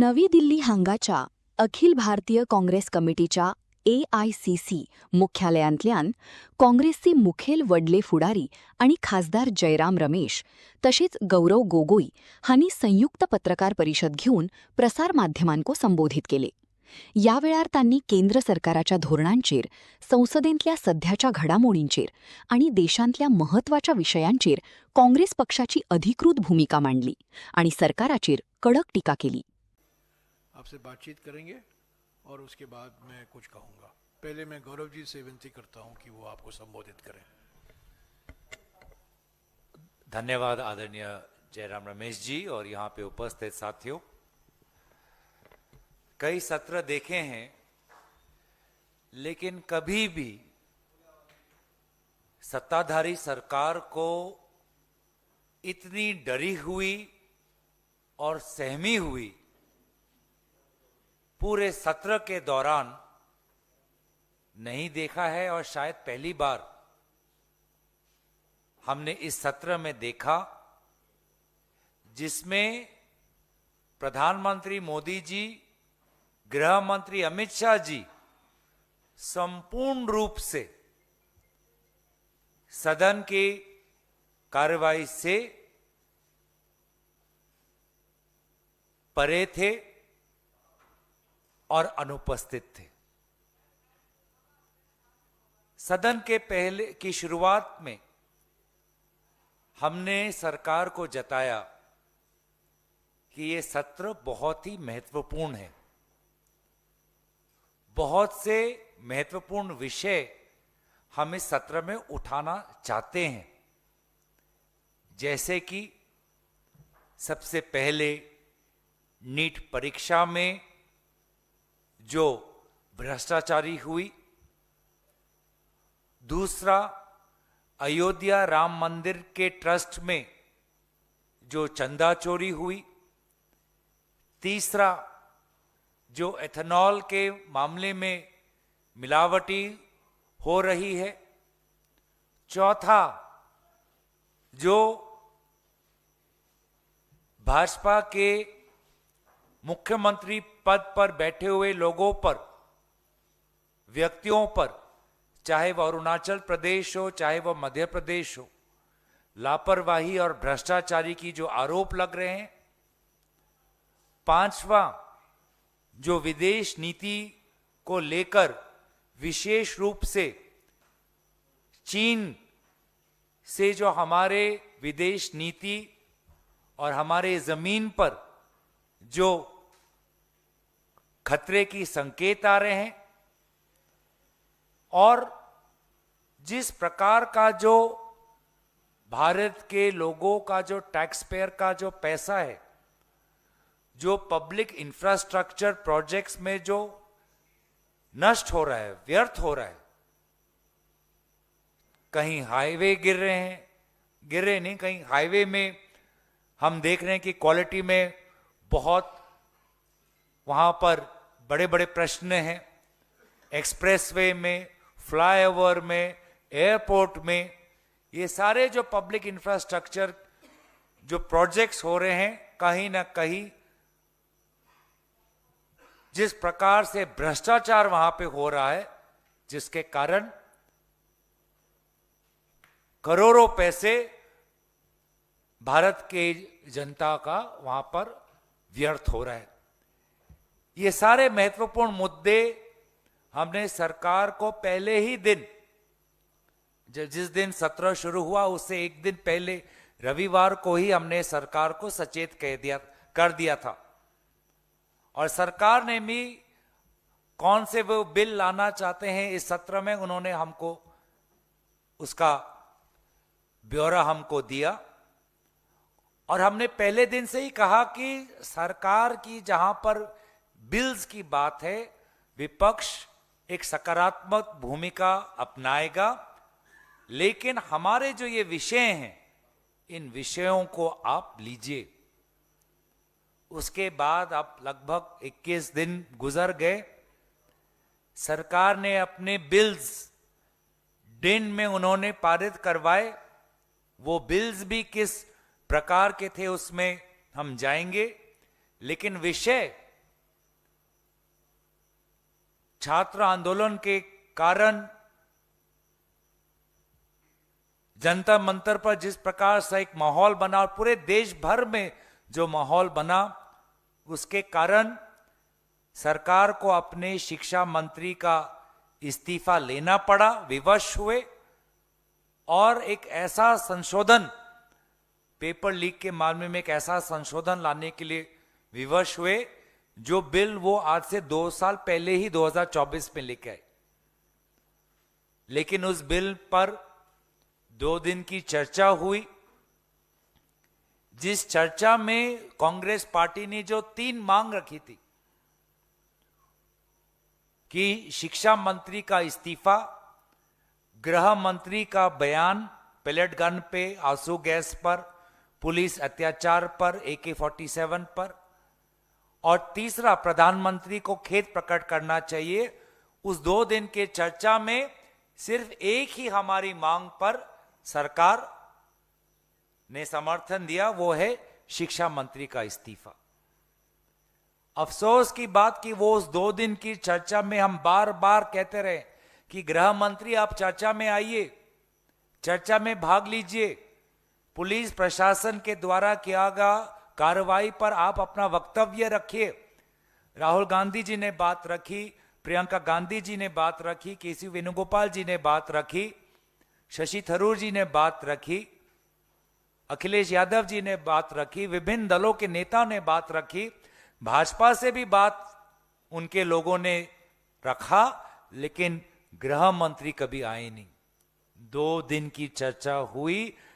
नवी दिल्ली हांगाच्या अखिल भारतीय काँग्रेस कमिटीच्या AICC मुख्यालयांतल्यान काँग्रेसचे मुखेल वडले फुडारी आणि खासदार जयराम रमेश तशेच गौरव गोगोई हांनी संयुक्त पत्रकार परिषद घेऊन प्रसार माध्यमांको संबोधित केले. या वेळार तांणी केंद्र सरकाराच्या धोरणांचेर, संसदेंतल्या सध्याच्या घडामोडींचेर आणि देशांतल्या महत्वाच्या विषयांचेर काँग्रेस पक्षाची अधिकृत भूमिका मांडली आणि सरकाराचेर कडक टीका केली. आपसे बातचीत करेंगे और उसके बाद मैं कुछ कहूँगा. पहले मैं गौरव जी से विनती करता हूँ कि वो आपको संबोधित करें. धन्यवाद आदरणीय जयराम रमेश जी और यहाँ पे उपस्थित साथियों. कई सत्र देखे हैं लेकिन कभी भी सत्ताधारी सरकार को इतनी डरी हुई और सहमी हुई पूरे सत्र के दौरान नहीं देखा है और शायद पहली बार हमने इस सत्र में देखा जिसमें प्रधानमंत्री मोदी जी, गृह मंत्री अमित शाह जी संपूर्ण रूप से सदन की कार्यवाही से परे थे और अनुपस्थित थे. सदन के पहले की शुरुआत में हमने सरकार को जताया कि ये सत्र बहुत ही महत्वपूर्ण है. बहुत से महत्वपूर्ण विषय हम इस सत्र में उठाना चाहते हैं, जैसे कि सबसे पहले नीट परीक्षा में जो भ्रष्टाचारी हुई, दूसरा अयोध्या राम मंदिर के ट्रस्ट में जो चंदा चोरी हुई, तीसरा जो एथेनॉल के मामले में मिलावटी हो रही है, चौथा जो भाजपा के मुख्यमंत्री पद पर बैठे हुए लोगों पर, व्यक्तियों पर, चाहे वह अरुणाचल प्रदेश हो चाहे वह मध्य प्रदेश हो, लापरवाही और भ्रष्टाचारी की जो आरोप लग रहे हैं. पांचवा जो विदेश नीति को लेकर विशेष रूप से चीन से जो हमारे विदेश नीति और हमारे जमीन पर जो खतरे की संकेत आ रहे हैं, और जिस प्रकार का जो भारत के लोगों का जो टैक्स पेयर का जो पैसा है, जो पब्लिक इंफ्रास्ट्रक्चर प्रोजेक्ट्स में जो नष्ट हो रहा है, व्यर्थ हो रहा है. कहीं हाईवे गिर रहे नहीं, कहीं हाईवे में हम देख रहे हैं कि क्वालिटी में बहुत वहां पर बड़े बड़े प्रश्न हैं. एक्सप्रेसवे में, फ्लाईओवर में, एयरपोर्ट में, ये सारे जो पब्लिक इंफ्रास्ट्रक्चर जो प्रोजेक्ट्स हो रहे हैं, कहीं ना कहीं जिस प्रकार से भ्रष्टाचार वहां पे हो रहा है, जिसके कारण करोड़ों पैसे भारत के जनता का वहां पर व्यर्थ हो रहा है. ये सारे महत्वपूर्ण मुद्दे हमने सरकार को पहले ही दिन, जिस दिन सत्र शुरू हुआ उससे एक दिन पहले रविवार को ही हमने सरकार को सचेत कर दिया था. और सरकार ने भी कौन से वो बिल लाना चाहते हैं इस सत्र में, उन्होंने हमको उसका ब्यौरा हमको दिया. और हमने पहले दिन से ही कहा कि सरकार की जहां पर बिल्स की बात है, विपक्ष एक सकारात्मक भूमिका अपनाएगा, लेकिन हमारे जो ये विषय हैं, इन विषयों को आप लीजिए. उसके बाद अब लगभग 21 दिन गुजर गए. सरकार ने अपने बिल्स दिन में उन्होंने पारित करवाए. वो बिल्स भी किस प्रकार के थे उसमें हम जाएंगे, लेकिन विषय छात्र आंदोलन के कारण जंतर मंतर पर जिस प्रकार से एक माहौल बना और पूरे देश भर में जो माहौल बना, उसके कारण सरकार को अपने शिक्षा मंत्री का इस्तीफा लेना पड़ा, विवश हुए और एक ऐसा संशोधन, पेपर लीक के मामले में एक ऐसा संशोधन लाने के लिए विवश हुए जो बिल वो आज से 2 साल पहले ही 2024 में लेके आए। लेकिन उस बिल पर 2 दिन की चर्चा हुई, जिस चर्चा में कांग्रेस पार्टी ने जो 3 मांग रखी थी कि शिक्षा मंत्री का इस्तीफा, गृह मंत्री का बयान पेलेट गन पे, आंसू गैस पर, पुलिस अत्याचार पर, AK-47 पर, और तीसरा प्रधानमंत्री को खेद प्रकट करना चाहिए। उस 2 दिन के चर्चा में सिर्फ एक ही हमारी मांग पर सरकार ने समर्थन दिया, वो है शिक्षा मंत्री का इस्तीफा। अफसोस की बात कि वो उस 2 दिन की चर्चा में हम बार बार कहते रहे कि गृह मंत्री आप चर्चा में आइए, चर्चा में भाग लीजिए, पुलिस प्रशासन के द्वारा किया गया कार्रवाई पर आप अपना वक्तव्य रखिए। राहुल गांधी जी ने बात रखी, प्रियंका गांधी जी ने बात रखी, केसी वेणुगोपाल जी ने बात रखी, शशि थरूर जी ने बात रखी, अखिलेश यादव जी ने बात रखी, विभिन्न दलों के नेताओं ने बात रखी, भाजपा से भी बात उनके लोगों ने रखा, लेकिन गृह मंत्री कभी आए नहीं। 2 दिन की चर्चा हुई,